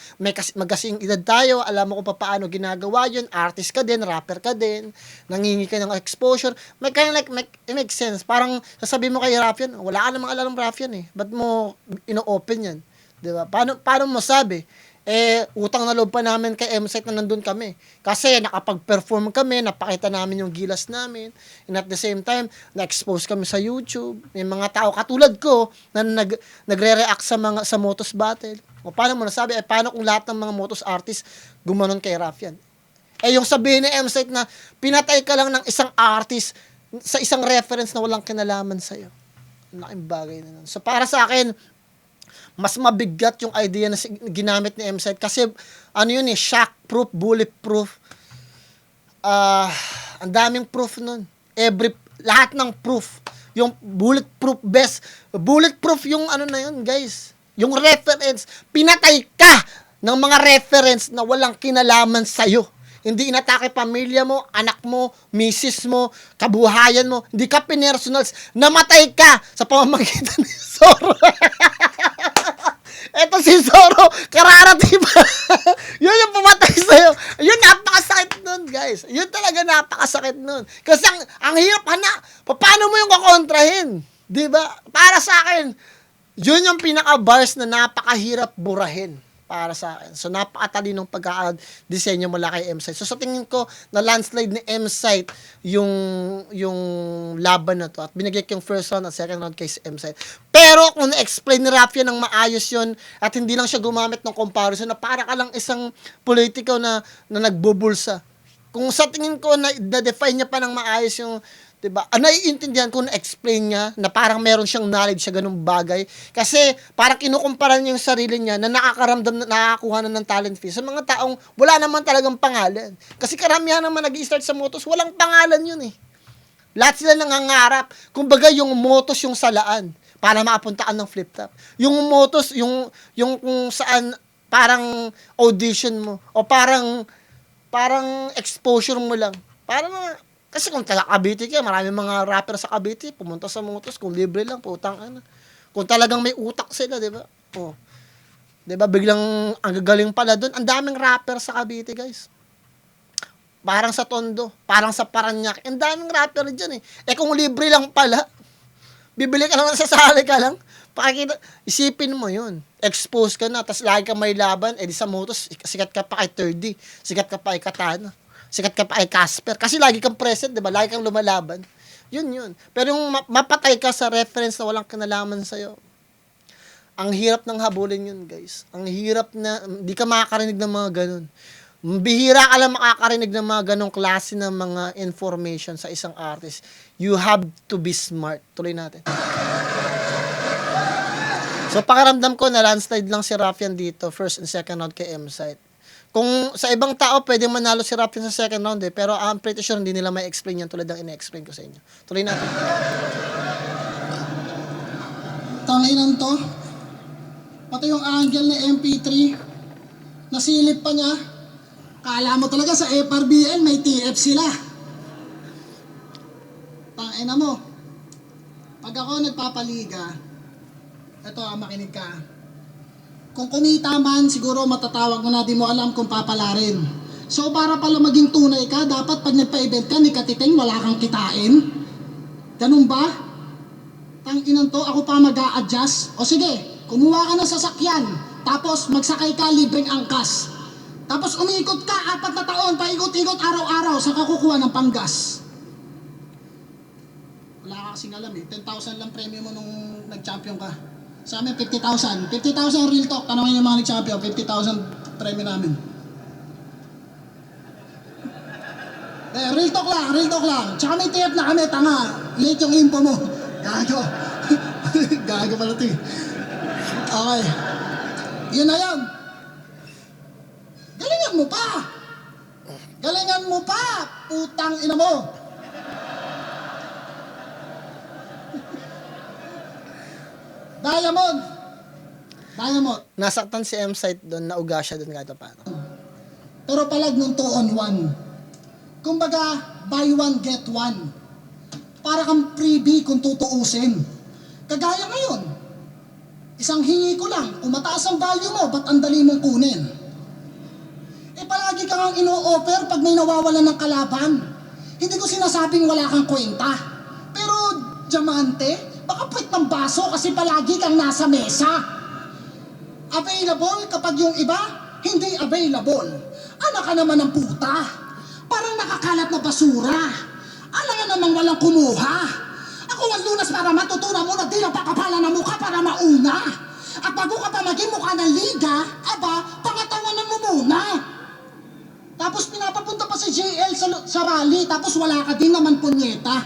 magkasing edad tayo, alam mo kung paano ginagawa yun, artist ka din, rapper ka din, nangingi ka ng exposure, may kind of like, it makes sense. Parang sasabihin mo kay Raffian, wala ka namang alam ng Raffian eh. Ba't mo ino-open yan? Diba? Paano mo sabi? Utang na loob pa namin kay M-Site na nandun kami. Kasi nakapag-perform kami, napakita namin yung gilas namin. And at the same time, na-expose kami sa YouTube. May mga tao katulad ko na nagre-react sa Motos Battle. O paano mo nasabi? Paano kung lahat ng mga Motos artists gumanon kay Raffian? Yung sabihin ni M-Site na pinatay ka lang ng isang artist sa isang reference na walang kinalaman sa'yo. Laking bagay na nun. So para sa akin, mas mabigat yung idea na ginamit ni M-Site kasi ano yun shock-proof, bulletproof. Ang daming proof nun. Lahat ng proof. Yung bulletproof best. Bulletproof yung ano na yun, guys. Yung reference. Pinatay ka ng mga reference na walang kinalaman sa'yo. Hindi inatake pamilya mo, anak mo, misis mo, kabuhayan mo. Hindi ka pinersonals. Namatay ka sa pamamagitan ni Zoro. Eto si Zoro, kararating pa. Yun yung pumatay sa'yo. Yun, napakasakit nun, guys. Yun talaga napakasakit nun. Kasi ang hirap, paano mo yung kakontrahin? Diba? Para sa akin, yun yung pinaka-bars na napakahirap burahin para sa akin. So, napakatalinong pagkakadesenyo mula kay M-Site. So, sa tingin ko, na landslide ni M-Site yung laban na to. At binigay ko yung first round at second round kay M-Site. Pero, kung na-explain ni Raffian ng maayos yun, at hindi lang siya gumamit ng comparison na para ka lang isang politiko na nagbubulsa. Kung sa tingin ko, na-define niya pa ng maayos yung, diba? Naiintindihan ko na-explain niya na parang meron siyang knowledge sa ganung bagay. Kasi parang kinukumpara niya yung sarili niya na nakakaramdam, nakakuha na ng talent fee sa mga taong wala naman talagang pangalan. Kasi karamihan naman nag-i-start sa Motos, walang pangalan yun eh. Lahat sila nangangarap. Kumbaga yung Motos yung salaan para makapuntaan ng flip top. Yung Motos, yung kung saan parang audition mo o parang exposure mo lang. Kasi kung taga Cavite ka, marami mga rapper sa Cavite, pumunta sa Motos, kung libre lang, putang ano. Kung talagang may utak sila, di ba? Oh. Di ba, biglang ang gagaling pala doon. Ang daming rapper sa Cavite, guys. Parang sa Tondo, parang sa Parañaque. Ang daming rapper dyan eh. Kung libre lang pala, bibili ka lang, sasali ka lang, isipin mo yun. Expose ka na, tapos lagi ka may laban, di sa Motos, sikat ka pa kay 30, sikat ka pa kay Katana. Sikat ka pa kay Casper. Kasi lagi kang present, di ba? Lagi kang lumalaban. Yun. Pero yung mapatay ka sa reference na walang kinalaman sa'yo, ang hirap ng habulin yun, guys. Ang hirap na, hindi ka makakarinig ng mga ganun. Bihira ka lang makakarinig ng mga ganong klase ng mga information sa isang artist. You have to be smart. Tuloy natin. So, pakiramdam ko na landslide lang si Raffian dito, first and second round kay M-Site. Kung sa ibang tao, pwede manalo si Raffian sa second round pero I'm pretty sure hindi nila may explain yan tulad ng ina-explain ko sa inyo. Tuloy natin. Tanginan to. Pati yung angle ni MP3, nasilip pa niya. Kala mo talaga sa FRBL may TF sila. Tangina mo. Pag ako nagpapaliga, eto makinig ka. Kung kumita man, siguro matatawag mo na, di mo alam kung papalarin. So para pala maging tunay ka, dapat pag nagpa-event ka, ni Katiting, wala kang kitain. Ganun ba? Tanginan to, ako pa mag-a-adjust. O sige, kumuha ka ng sasakyan, tapos magsakay ka, libreng angkas. Tapos umiikot ka, 4 na taon, paikot-ikot araw-araw, sa kakukuha ng panggas. Wala ka kasing alam eh, 10,000 lang premium mo nung nag-champion ka. Sa amin, 50,000. 50,000 real talk. Tanongin yung mga nag-champion, 50,000 premium namin. Real talk lang. Tsaka may TF na kami, tanga. Late yung info mo. Gago. Gago pala ito eh. Okay. Yun na yun. Galingan mo pa. Putang ina mo. Diamond. Nasaktan si M-Site doon, nauga siya doon kahit paano. Pero palag nung 2 on 1. Kumbaga, buy one, get one. Para kang freebie kung tutuusin. Kagaya ngayon, isang hingi ko lang, kung mataas ang value mo, ba't ang dali mong kunin? Palagi kang ino-offer pag may nawawalan ng kalaban. Hindi ko sinasabing wala kang kwenta. Pero, diamante, baka puwit ng baso kasi palagi kang nasa mesa. Available kapag yung iba, hindi available. Anak ka naman ng puta. Parang nakakalat na basura. Alam nga namang walang kumuha. Ako ang lunas para matutunan mo na di lang pakapalan ng mukha para mauna. At bago ka pa maging mukha ng liga, aba, pangatawanan mo muna. Tapos pinapapunta pa si JL sa rally, tapos wala ka din naman punyeta.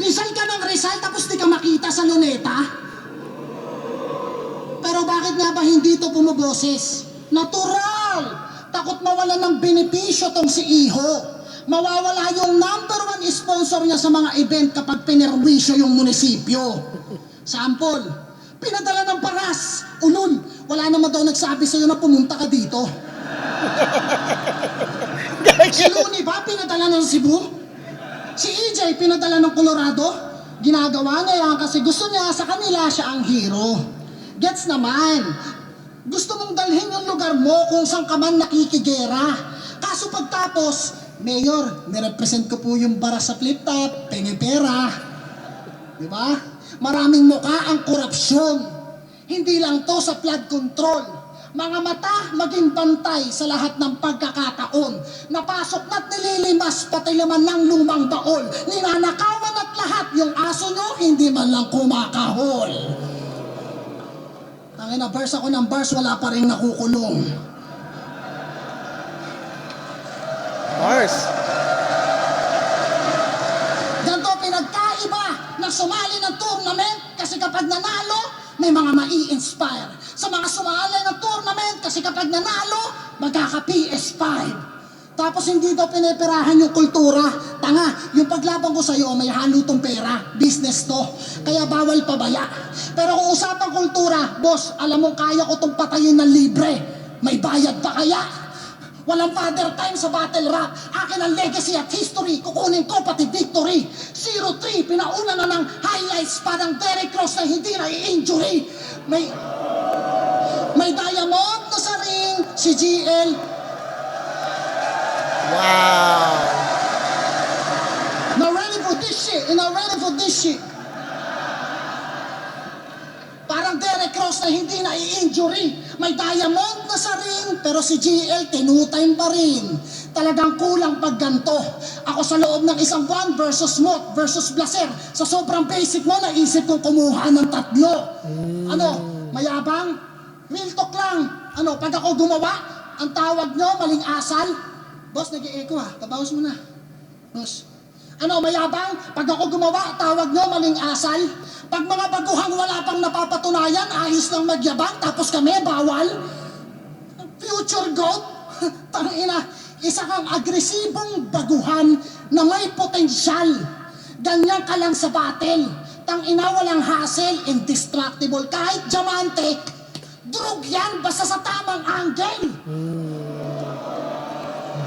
Rizal ka ng Rizal, tapos di ka makita sa luneta. Pero bakit nga ba hindi ito pumuboses? Natural! Takot mawalan ng benepisyo tong si Iho. Mawawala yung #1 sponsor niya sa mga event kapag pinerwisyo yung munisipyo. Sample, pinadala ng paras. Ulul, wala naman daw nagsabi sa'yo na pumunta ka dito. Si Looney ba pinadala ng Cebu? Si EJ pinadala ng Colorado? Ginagawa niya yan kasi gusto niya sa kanila siya ang hero. Gets naman. Gusto mong dalhin yung lugar mo kung saan ka man nakikigera. Kaso pagtapos, Mayor, nirepresent ko po yung bara sa flip top, pengi pera. Diba? Maraming mukha ang korupsyon. Hindi lang to sa flood control. Mga mata maging bantay sa lahat ng pagkakataon. Napasok na't nililimas pati laman ng lumang baol. Ninanakawan at lahat yung aso nyo hindi man lang kumakahol. Tangina, verse ako ng verse, wala pa rin nakukulong. Mars. Ganto pinagkaiba na sumali ng tournament kasi kapag nanalo, may mga mai-inspire. Sa mga sumali ng tournament kasi kapag nanalo, magkaka-PS5. Tapos hindi daw piniperahan yung kultura. Tanga, yung paglaban ko sa'yo, may halo tong pera. Business to. Kaya bawal pabaya. Pero kung usapang kultura, boss, alam mo kaya ko tong patayin ng libre. May bayad pa kaya? Walang father time sa battle rap. Akin ang legacy at history. Kukunin ko pati victory. 0-3, pinauna na ng highlights. Parang Derrick Rose na hindi na i-injury. May diamond na sa ring si GL. Wow. Not ready for this shit. Not ready for this shit. Parang Derrick Rose na hindi na i-injury. May diamond na sa ring, pero si GL tinutime pa rin. Talagang kulang pag ganto. Ako sa loob ng isang buwan versus Mot versus Blaser. Sa sobrang basic mo, naisip kong kumuha ng 3. Ano, mayabang? Real talk lang. Ano, pag ako gumawa, ang tawag nyo, maling asal. Boss, nag-i-echo ha. Tabawas mo na. Boss. Ano, mayabang? Pag ako gumawa, tawag nyo, maling asal. Pag mga baguhang wala pang napapatunayan, ayos lang magyabang, tapos kami, bawal. Future goat? Tangina, isa kang agresibong baguhan na may potensyal. Ganyan ka lang sa battle. Tangina, walang hassle, indestructible. Kahit diamante, drug yan, basta sa tamang angle.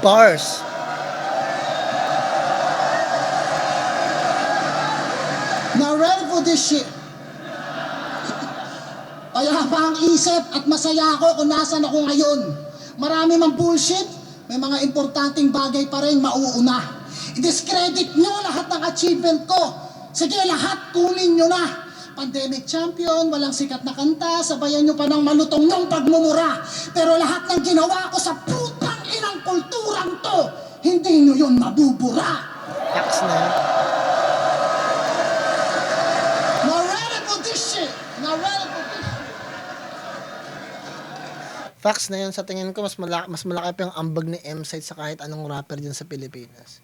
Bars. Now ready for this shit. Kaya pa ang isip at masaya ako kung nasan ako ngayon. Marami mang bullshit, may mga importanteng bagay pa rin mauuna. I-discredit nyo lahat ng achievement ko. Sige, lahat kunin nyo na. Pandemic champion, walang sikat na kanta, sabayan nyo pa ng malutong ng pagmumura. Pero lahat ng ginawa ko sa putang inang kulturang to, hindi nyo yun mabubura. Facts na yun. Now ready for this shit. Now ready for this shit. Facts na yun. Sa tingin ko, mas malaki pa yung ambag ni M-Site sa kahit anong rapper dyan sa Pilipinas.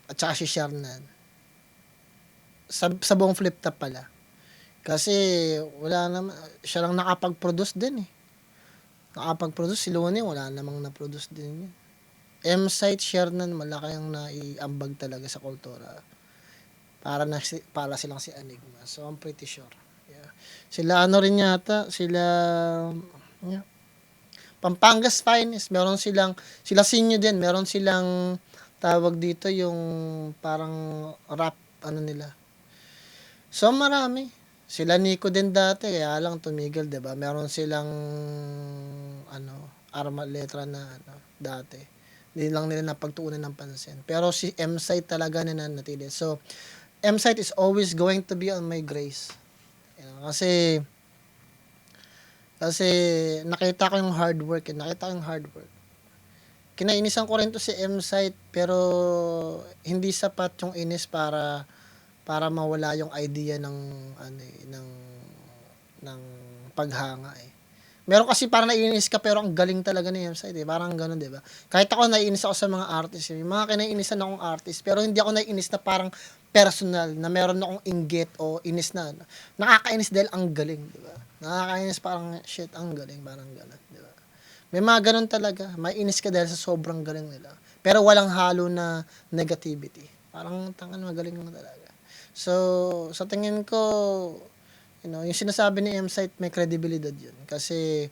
At saka si Sharnan. Sa buong flip top pala. Kasi wala naman, siya lang nakapag-produce din eh. Nakapag-produce, si Looney, wala namang na-produce din yun. M-Site, Sharnan, malaki ang naiambag talaga sa kultura. Para silang si Enigma. So, I'm pretty sure. Yeah. Sila ano rin yata, sila... Yeah. Pampangas Finest, meron silang, sila Sinyo din, meron silang tawag dito yung parang rap, ano nila. So, marami. Sila Nico din dati, kaya lang tumigil, 'di ba? Meron silang ano, arma letra na ano dati. Hindi lang nila napagtuunan ng pansin. Pero si M-Site talaga nananatili. So, M-Site is always going to be on my grace. Kasi nakita ko yung hard work, Kinainisan ko rin to si M-Site, pero hindi sapat yung inis para mawala yung idea ng ano ng paghanga eh. Meron kasi parang naiinis ka pero ang galing talaga ni M-Site eh. Parang gano'n, 'di ba? Kahit ako naiinis ako sa mga artist, may mga kinaiinisan akong artist, pero hindi ako naiinis na parang personal, na meron akong inggit o inis na ano. Nakakainis dahil ang galing, 'di ba? Nakakainis parang shit, ang galing, parang gano'n, 'di ba? May mga gano'n talaga. Maiinis ka dahil sa sobrang galing nila. Pero walang halo na negativity. Parang tangan magaling lang talaga. So, sa tingin ko, yung sinasabi ni M-Site may credibility yun. Kasi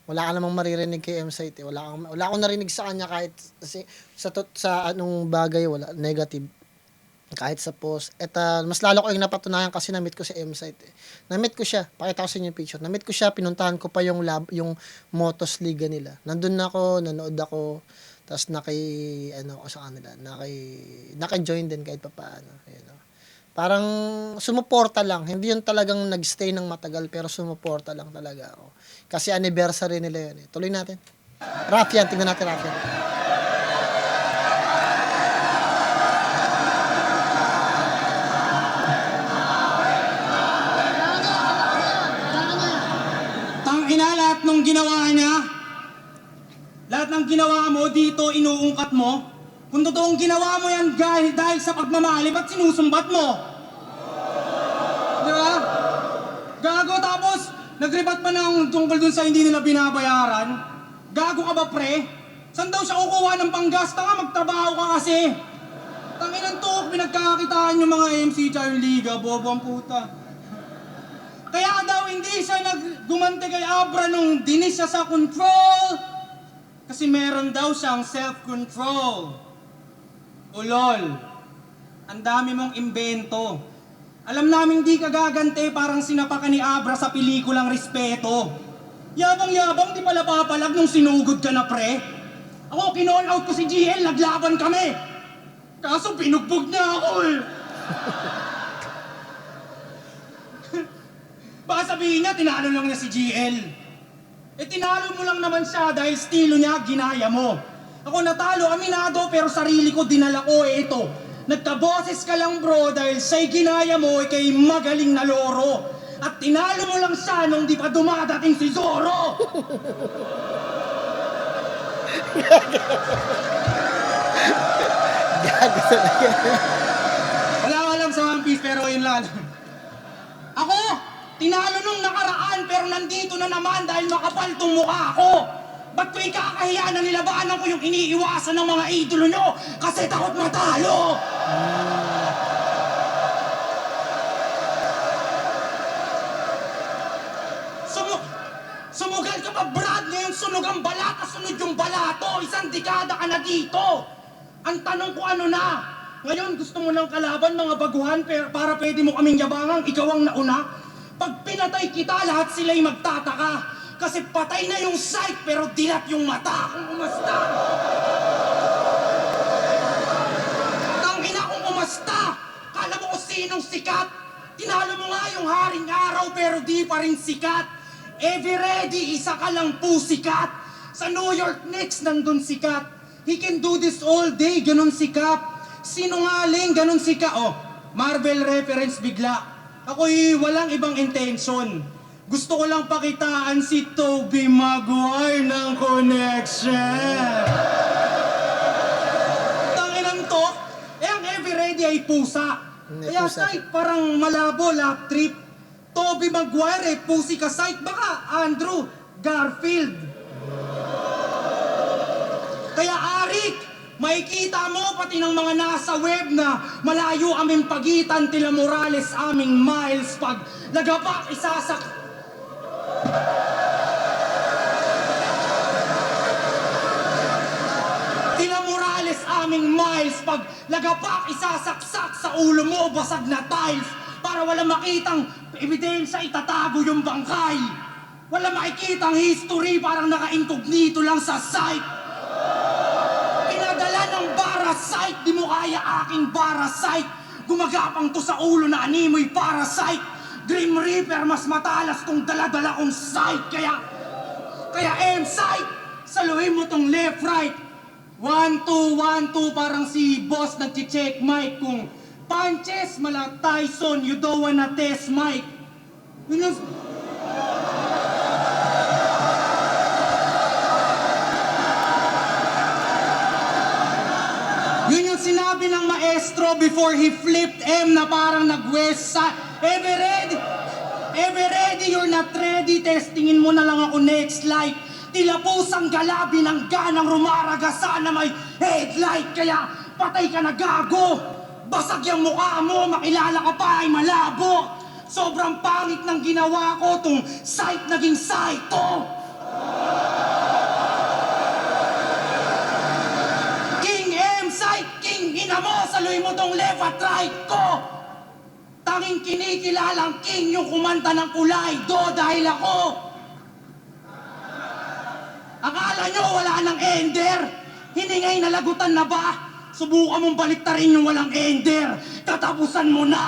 wala ka namang maririnig kay M-Site. Wala akong narinig sa kanya kahit sa anong bagay, wala negative. Kahit sa post. At mas lalo ko yung napatunayan kasi na-meet ko si M-Site. Na-meet ko siya. Pakita ko sa inyo yung picture. Na-meet ko siya, pinuntahan ko pa yung Motos Liga nila. Nandun na ako, nanood ako. Tapos ako sa kanila. Naki-join din kahit pa paano. Parang sumuporta lang. Hindi yun talagang nag-stay ng matagal, pero sumuporta lang talaga ako. Kasi anniversary nila yun eh. Tuloy natin. Rafyan, tingnan natin Rafyan. Tangina, lahat ng ginawa niya, lahat ng ginawa mo dito, inuungkat mo. Kung totoong ginawa mo yan dahil sa pagmamahal, ba't sinusumbat mo? Di ba? Gago, tapos nagribat pa ng tungkol dun sa hindi nila binabayaran. Gago ka ba, pre? Saan daw siya kukuha ng panggasta ka? Magtrabaho ka kasi. Tanginang to, pinagkakakitaan yung mga MC tsaka yung liga, bobo ang puta. Kaya daw hindi siya naggumante kay Abra nung dinis siya sa control. Kasi meron daw siyang self-control. Ulol, ang dami mong imbento. Alam namin di ka gagante, parang sinapa ka ni Abra sa pelikulang Respeto. Yabang-yabang, di pala papalag nung sinugod ka na, pre. Ako, kinall out ko si GL, naglaban kami. Kaso pinugbog niya ako eh. Baka sabihin niya, tinalo lang niya si GL. Tinalo mo lang naman siya dahil estilo niya, ginaya mo. Ako natalo, aminado, pero sarili ko dinala ko ito. Nagkaboses ka lang bro dahil siya'y ginaya mo kay magaling na loro. At tinalo mo lang siya nung di pa dumadating si Zoro. Wala ko alam sa One Piece pero yun lang. Ako, tinalo nung nakaraan pero nandito na naman dahil makapal tong mukha ko. Ba't ko ikakahiya na nilabanan ko yung iniiwasan ng mga idolo nyo? Kasi takot matalo! Sumugal ka pa, Brad? Ngayon sunog ang balat, sunod yung balato. Isang dekada ka na dito. Ang tanong ko ano na? Ngayon gusto mo ng kalaban, mga baguhan, para pwede mo kaming yabangang ikaw ang nauna? Pag pinatay kita, lahat sila'y magtataka. Kasi patay na yung sight, pero dilat yung mata kung umasta. Tangina kung umasta! Kala mo kung sinong sikat? Tinalo mo nga yung haring araw, pero di pa rin sikat. Every ready, isa ka lang po sikat. Sa New York Knicks, nandun sikat. He can do this all day, ganun sikat. Sinungaling, ganun sikat. Oh, Marvel reference bigla. Ako'y walang ibang intention. Gusto ko lang pakitaan si Tobey Maguire ng connection. Tanginang to, ang every ready ay pusa. Kaya sight parang malabo, lap trip. Tobey Maguire pusi ka sight. Baka Andrew Garfield. Kaya Arik, makikita mo pati ng mga nasa web na malayo aming pagitan tila Morales aming miles pag nagapak isasak. maraming miles. Pag lagapak, isasaksak sa ulo mo, basag na tiles. Para wala makitang ebidensya, itatago yung bangkay. Wala makikitang history, parang naka-incognito lang sa site. Pinadala ng parasite, di mo kaya aking parasite. Gumagapang to sa ulo na animoy parasite. Grim Reaper, mas matalas kung dala-dala kong sight. Kaya M-sight, saluhin mo tong left-right. 1, 2, 1, 2, parang si boss nag-check mic. Kung punches, mala Tyson, you don't wanna test mic. Yun yung... Yun yung sinabi ng maestro before he flipped M na parang nag-west side. Ever ready, you're not ready. Testingin mo na lang ako next light. Tila pusang galabi ng ganang rumaraga, sana may headlight. Kaya patay ka na gago. Basag yung mukha mo, makilala ka pa ay malabo. Sobrang pangit ng ginawa ko, tong sight naging sight to. King M sight, king ina mo, saluhin mo tong left at right ko. Tanging kinikilalang king yung kumanta ng kulay do dahil ako. Akala nyo wala nang ender? Hiningay na lagutan na ba? Subukan mong baliktarin yung walang ender. Katapusan mo na.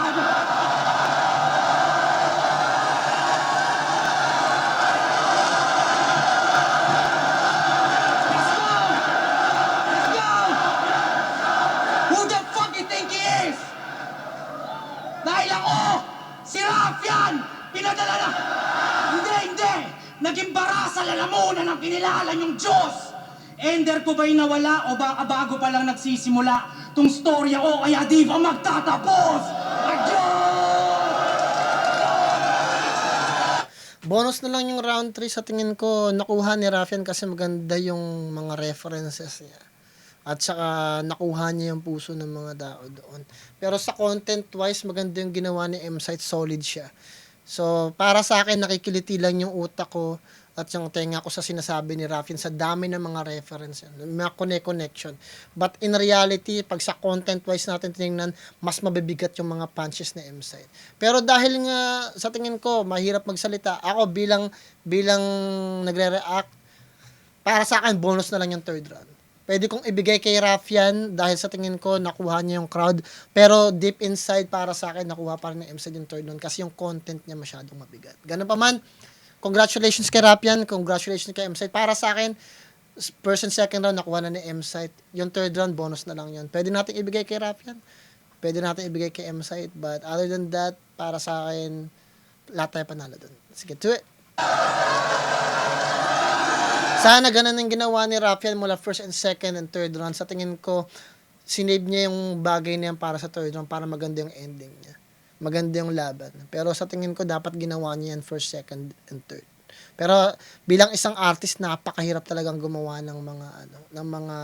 Let's go! Let's go! Who the fuck you think he is? Dahil ako, si Rafian, pinadala na. Hindi. Naging barasa lalamunan ang kinilala niyong Diyos. Ender ko ba'y nawala o baka bago pa lang nagsisimula tong storya ko kaya di ba magtatapos? Bonus na lang yung round 3 sa tingin ko. Nakuha ni Rafian kasi maganda yung mga references niya. At saka nakuha niya yung puso ng mga tao doon. Pero sa content-wise, maganda yung ginawa ni M-Sight. Solid siya. So, para sa akin, nakikiliti lang yung utak ko at yung tenga ko sa sinasabi ni Rafian sa dami ng mga reference, mga connection. But in reality, pag sa content-wise natin tinignan, mas mabibigat yung mga punches ni M-Sight. Pero dahil nga, sa tingin ko, mahirap magsalita, ako bilang nagre-react, para sa akin, bonus na lang yung third round. Pwede kong ibigay kay Rafian dahil sa tingin ko nakuha niya yung crowd. Pero deep inside para sa akin nakuha pa rin ng M-Sight yung third round kasi yung content niya masyadong mabigat. Ganun pa man, congratulations kay Rafian, congratulations kay M-Sight. Para sa akin, first and second round nakuha na ni M-Sight. Yung third round, bonus na lang yun. Pwede natin ibigay kay Rafian, pwede natin ibigay kay M-Sight. But other than that, para sa akin, lahat tayo panalo dun. Sige, to it! Sana ganun ang ginawa ni Rafian mula first and second and third round. Sa tingin ko, sinave niya yung bagay na yan para sa third round para maganda yung ending niya. Maganda yung laban. Pero sa tingin ko, dapat ginawa niya yan first, second, and third. Pero bilang isang artist, napakahirap talagang gumawa ng mga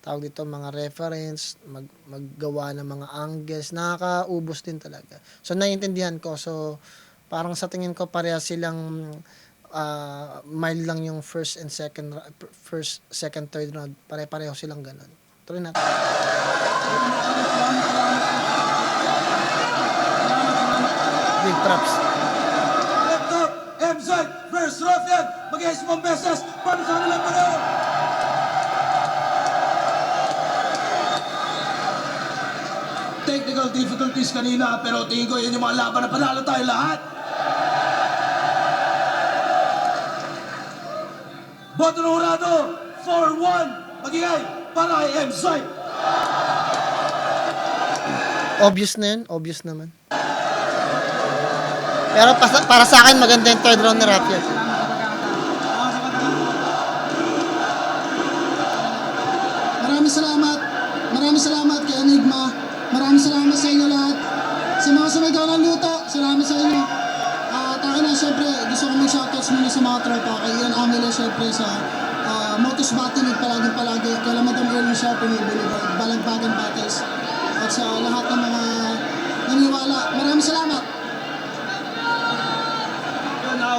tawag dito, mga reference, maggawa ng mga angles. Nakakaubos din talaga. So, naiintindihan ko. So, parang sa tingin ko, pareha silang mild lang yung first, second, third round. Pare-pareho silang ganun. Tuloy natin. Big props. Left up, M-Sight versus Rafian. Mag-iis mong beses para sa kanilang panalo. Technical difficulties kanina, pero tingin ko yun yung mga laban na panalo tayo lahat. Boto ng hurado, 4-1, magigay para kay M-Sight. Obvious na yun. Obvious naman. Pero para sa akin, maganda yung third round ni Rafian. Maraming salamat kay Enigma. Maraming salamat sa inyo lahat. Sa mga sumigaw ng luto, salamat sa inyo. At akin na, syempre, gusto ko mag-shoutouts muna sa mga tropa. Kay Ian Amila, syempre, sa Motus Batinig, palagi. Kay Lamadam Early Shop, Balagbagan Battles. At sa lahat ng mga naniwala. Maraming salamat.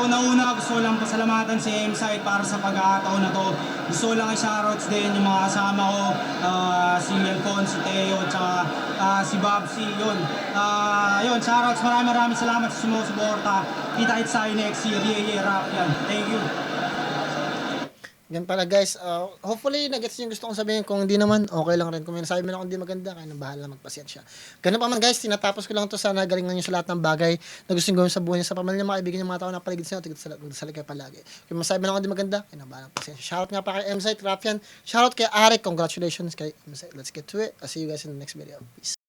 Una-una gusto gusto ko lang pasalamatan si M-Site para sa pag-aataon na to. Gusto ko lang i-shoutouts din yung mga kasama ko, si Alfonso, si Teo, at si Babsi, yun. Yun, shoutouts, maraming salamat sa sumusuporta. Kita-kits tayo next year, yeah, rap yan. Thank you. Yan pala guys, hopefully nagets niyo yung gusto kong sabihin. Kung hindi naman, okay lang rin. Kung may nasabi man ako hindi maganda, kaya nang bahala magpasensya. Ganun pa man guys, tinatapos ko lang to. Sana galingan niyo sa lahat ng bagay na gusto gawin sa buhay niyo, sa pamilya, mga kaibigan niyo, mga tao na paligid sa inyo, magdasal kayo palagi. Kung may nasabi man ako hindi maganda, kaya nang bahala magpasensya. Shoutout nga pa kay M-Site, Rafian. Shoutout kay Arik, congratulations kay M-Site. Let's get to it. I'll see you guys in the next video. Peace.